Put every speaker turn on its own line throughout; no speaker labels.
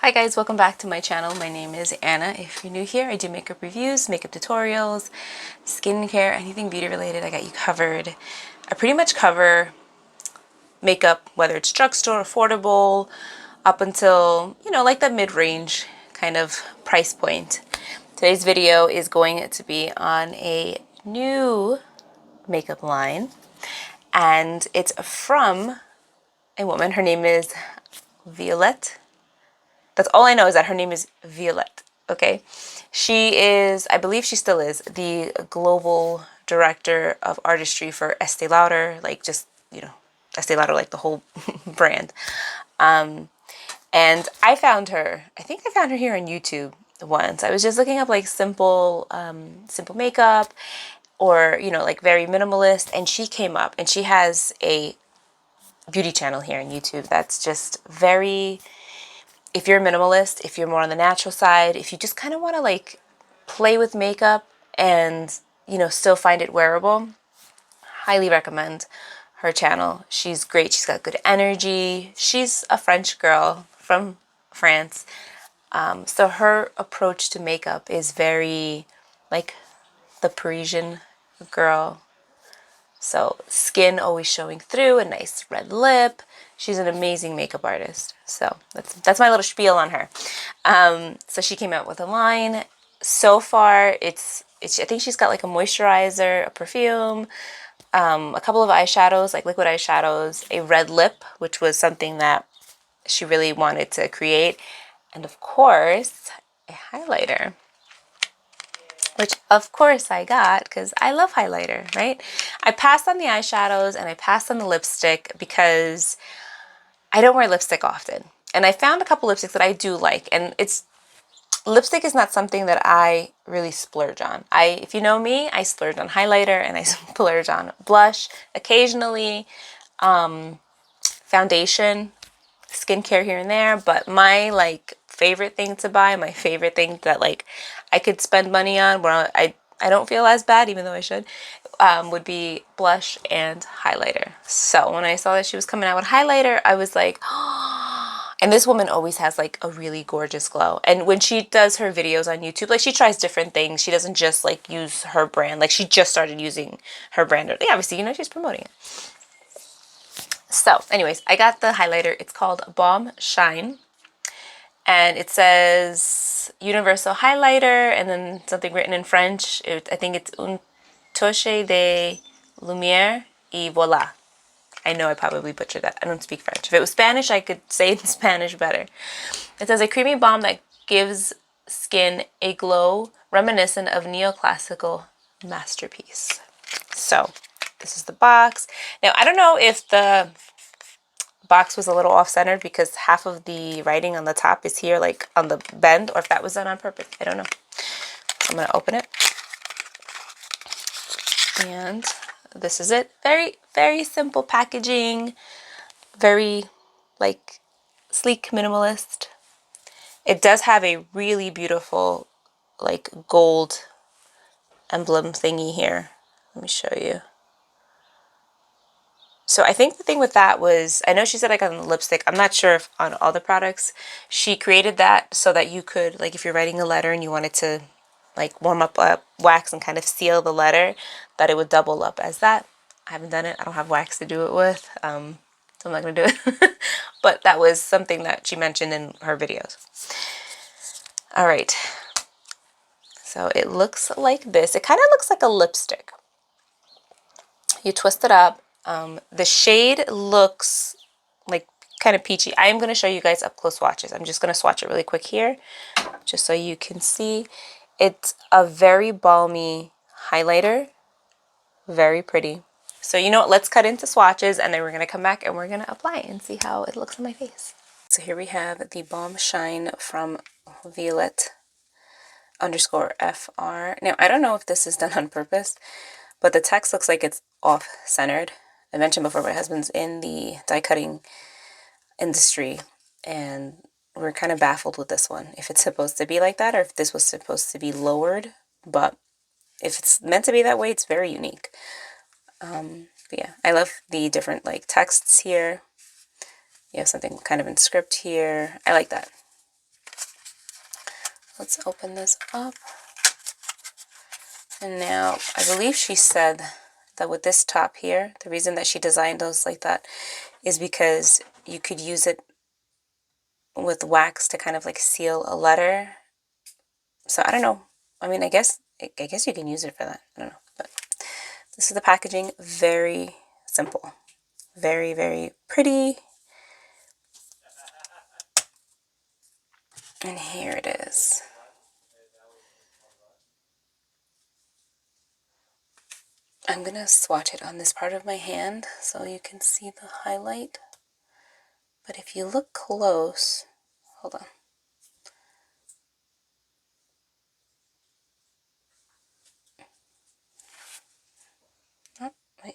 Hi guys, welcome back to my channel. My name is Anna. If you're new here, I do makeup reviews, makeup tutorials, skincare, anything beauty related, I got you covered. I pretty much cover makeup, whether it's drugstore, affordable, up until, like the mid-range kind of price point. Today's video is going to be on a new makeup line, and it's from a woman. Her name is Violette. That's all I know, is that her name is Violette, okay? She is, I believe she still is, the global director of artistry for Estee Lauder, like just, Estee Lauder, like the whole brand. And I found her, I think I found her here on YouTube once. I was just looking up like simple makeup or, like very minimalist, and she came up, and she has a beauty channel here on YouTube that's just very, if you're a minimalist, if you're more on the natural side, if you just kind of want to like play with makeup and, still find it wearable, highly recommend her channel. She's great. She's got good energy. She's a French girl from France. So her approach to makeup is very like the Parisian girl. So skin always showing through, a nice red lip. She's an amazing makeup artist. So that's my little spiel on her. So she came out with a line. So far, it's I think she's got like a moisturizer, a perfume, a couple of eyeshadows, like liquid eyeshadows, a red lip, which was something that she really wanted to create, and of course, a highlighter, which of course I got because I love highlighter, right? I passed on the eyeshadows and I passed on the lipstick because I don't wear lipstick often. And I found a couple lipsticks that I do like, and lipstick is not something that I really splurge on. If you know me, I splurge on highlighter and I splurge on blush occasionally, foundation, skincare here and there, but my like favorite thing to buy, my favorite thing that like I could spend money on where I don't feel as bad, even though I should, would be blush and highlighter. So when I saw that she was coming out with highlighter, I was like, oh. And this woman always has like a really gorgeous glow. And when she does her videos on YouTube, like she tries different things. She doesn't just like use her brand. Like she just started using her brand. Yeah, obviously, she's promoting it. So anyways, I got the highlighter. It's called Baume Shine. And it says universal highlighter and then something written in French. I think it's un touche de lumière et voilà. I know I probably butchered that. I don't speak French. If it was Spanish, I could say it in Spanish better. It says a creamy balm that gives skin a glow reminiscent of neoclassical masterpiece. So this is the box. Now, I don't know if the box was a little off-centered because half of the writing on the top is here, like on the bend, or if that was done on purpose. I don't know. I'm going to open it. And this is it. Very, very simple packaging. Very, like, sleek, minimalist. It does have a really beautiful, like, gold emblem thingy here. Let me show you. So I think the thing with that was, I know she said like on the lipstick, I'm not sure if on all the products, she created that so that you could, like if you're writing a letter and you wanted to like warm up wax and kind of seal the letter, that it would double up as that. I haven't done it. I don't have wax to do it with, so I'm not going to do it. But that was something that she mentioned in her videos. All right. So it looks like this. It kind of looks like a lipstick. You twist it up. The shade looks like kind of peachy. I am going to show you guys up close swatches. I'm just going to swatch it really quick here just so you can see. It's a very balmy highlighter. Very pretty. So you know what? Let's cut into swatches and then we're going to come back and we're going to apply it and see how it looks on my face. So here we have the Baume Shine from Violette _FR. Now, I don't know if this is done on purpose, but the text looks like it's off-centered. I mentioned before my husband's in the die cutting industry, and we're kind of baffled with this one. If it's supposed to be like that, or if this was supposed to be lowered, but if it's meant to be that way, it's very unique. But yeah, I love the different like texts here. You have something kind of in script here. I like that. let's open this up. And now, I believe she said that with this top here, the reason that she designed those like that is because you could use it with wax to kind of like seal a letter. So I don't know. I mean, I guess you can use it for that. I don't know. But this is the packaging. Very simple. Very, very pretty. And here it is. I'm going to swatch it on this part of my hand so you can see the highlight. But if you look close, hold on. Oh, wait.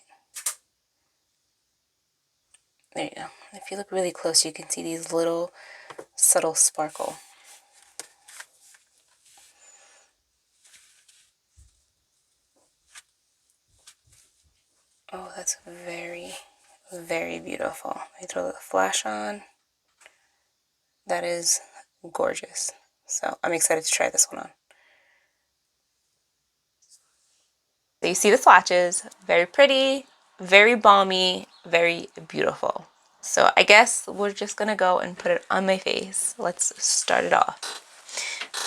There you go. If you look really close, you can see these little subtle sparkle. Oh, that's very, very beautiful. I throw the flash on. That is gorgeous. So I'm excited to try this one on. So you see the swatches, very pretty, very balmy, very beautiful. So I guess we're just gonna go and put it on my face. Let's start it off.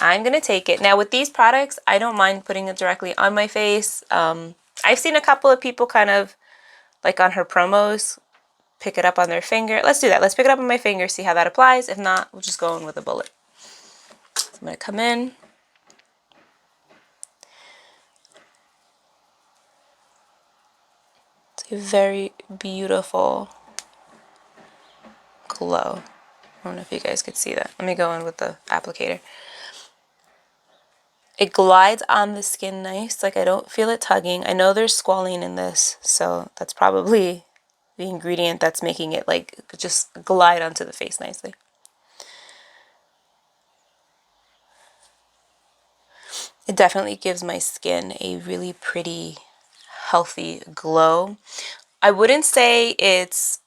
I'm gonna take it. Now with these products, I don't mind putting it directly on my face. I've seen a couple of people kind of, like on her promos, pick it up on their finger. Let's do that. Let's pick it up on my finger, see how that applies. If not, we'll just go in with a bullet. So I'm gonna come in. It's a very beautiful glow. I don't know if you guys could see that. Let me go in with the applicator. It glides on the skin nice, like I don't feel it tugging. I know there's squalene in this, so that's probably the ingredient that's making it like just glide onto the face nicely. It definitely gives my skin a really pretty, healthy glow. I wouldn't say it's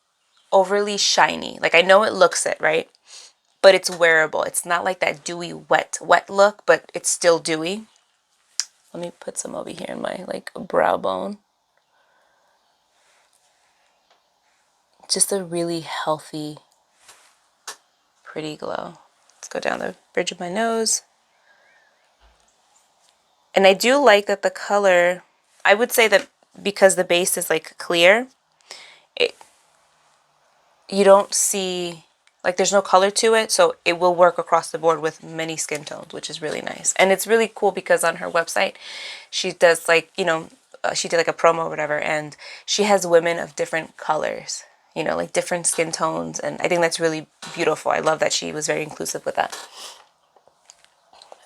overly shiny. Like I know it looks it, right? But it's wearable. It's not like that dewy, wet look, but it's still dewy. Let me put some over here in my like brow bone. Just a really healthy, pretty glow. Let's go down the bridge of my nose. And I do like that the color, I would say that because the base is like clear, you don't see, like there's no color to it, so it will work across the board with many skin tones, which is really nice. And it's really cool because on her website, she does like, you know, she did like a promo or whatever, and she has women of different colors, you know, like different skin tones, and I think that's really beautiful. I love that she was very inclusive with that.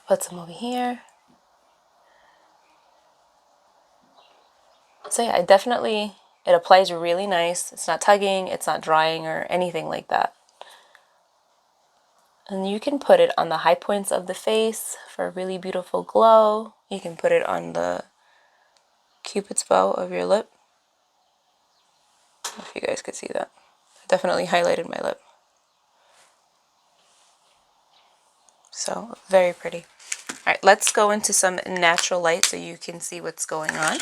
Put some over here. So yeah, it applies really nice. It's not tugging, it's not drying or anything like that. And you can put it on the high points of the face for a really beautiful glow. You can put it on the cupid's bow of your lip. I don't know if you guys could see that. I definitely highlighted my lip. So very pretty. All right, let's go into some natural light so you can see what's going on.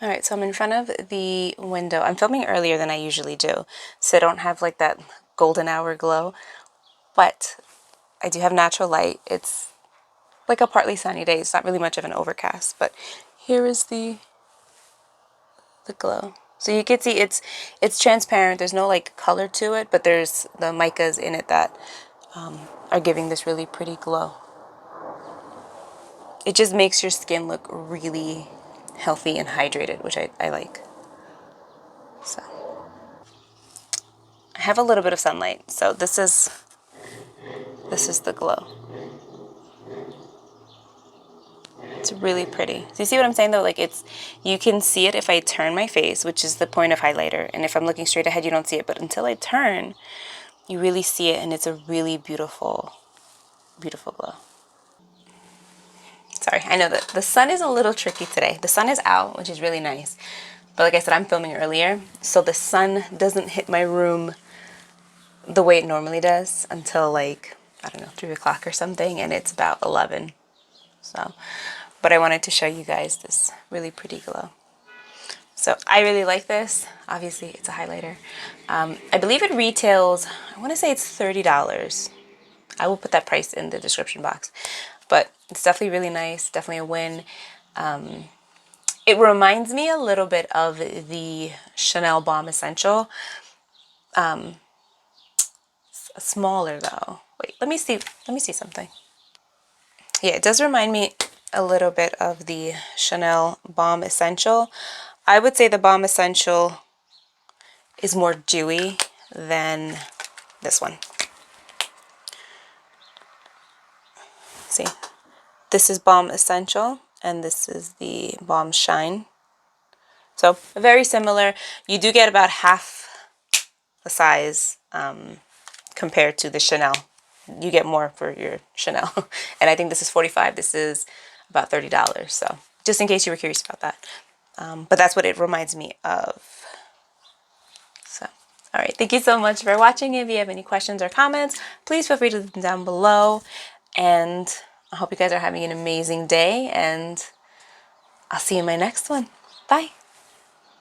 All right, so I'm in front of the window. I'm filming earlier than I usually do, so I don't have like that golden hour glow, but I do have natural light. It's like a partly sunny day. It's not really much of an overcast, but here is the glow. So you can see it's transparent. There's no like color to it, but there's the micas in it that are giving this really pretty glow. It just makes your skin look really healthy and hydrated, which I like. So I have a little bit of sunlight, so this is the glow. It's really pretty. So you see what I'm saying though? Like you can see it if I turn my face, which is the point of highlighter. And if I'm looking straight ahead, you don't see it. But until I turn, you really see it, and it's a really beautiful, beautiful glow. Sorry, I know that the sun is a little tricky today. The sun is out, which is really nice. But like I said, I'm filming earlier, so the sun doesn't hit my room the way it normally does until like, I don't know, 3 o'clock or something, and it's about 11. So, but I wanted to show you guys this really pretty glow. So I really like this. Obviously, it's a highlighter. I believe it retails, I want to say it's $30. I will put that price in the description box. But it's definitely really nice, definitely a win. It reminds me a little bit of the Chanel Baume Essential. Smaller though. Wait, let me see something. Yeah, it does remind me a little bit of the Chanel Baume Essential. I would say the Baume Essential is more dewy than this one. See, this is Baume Essential and this is the Baume Shine. So very similar. You do get about half the size compared to the Chanel. You get more for your Chanel. And I think this is $45. This is about $30. So just in case you were curious about that. But that's what it reminds me of. So, all right. Thank you so much for watching. If you have any questions or comments, please feel free to leave them down below. And I hope you guys are having an amazing day. And I'll see you in my next one. Bye.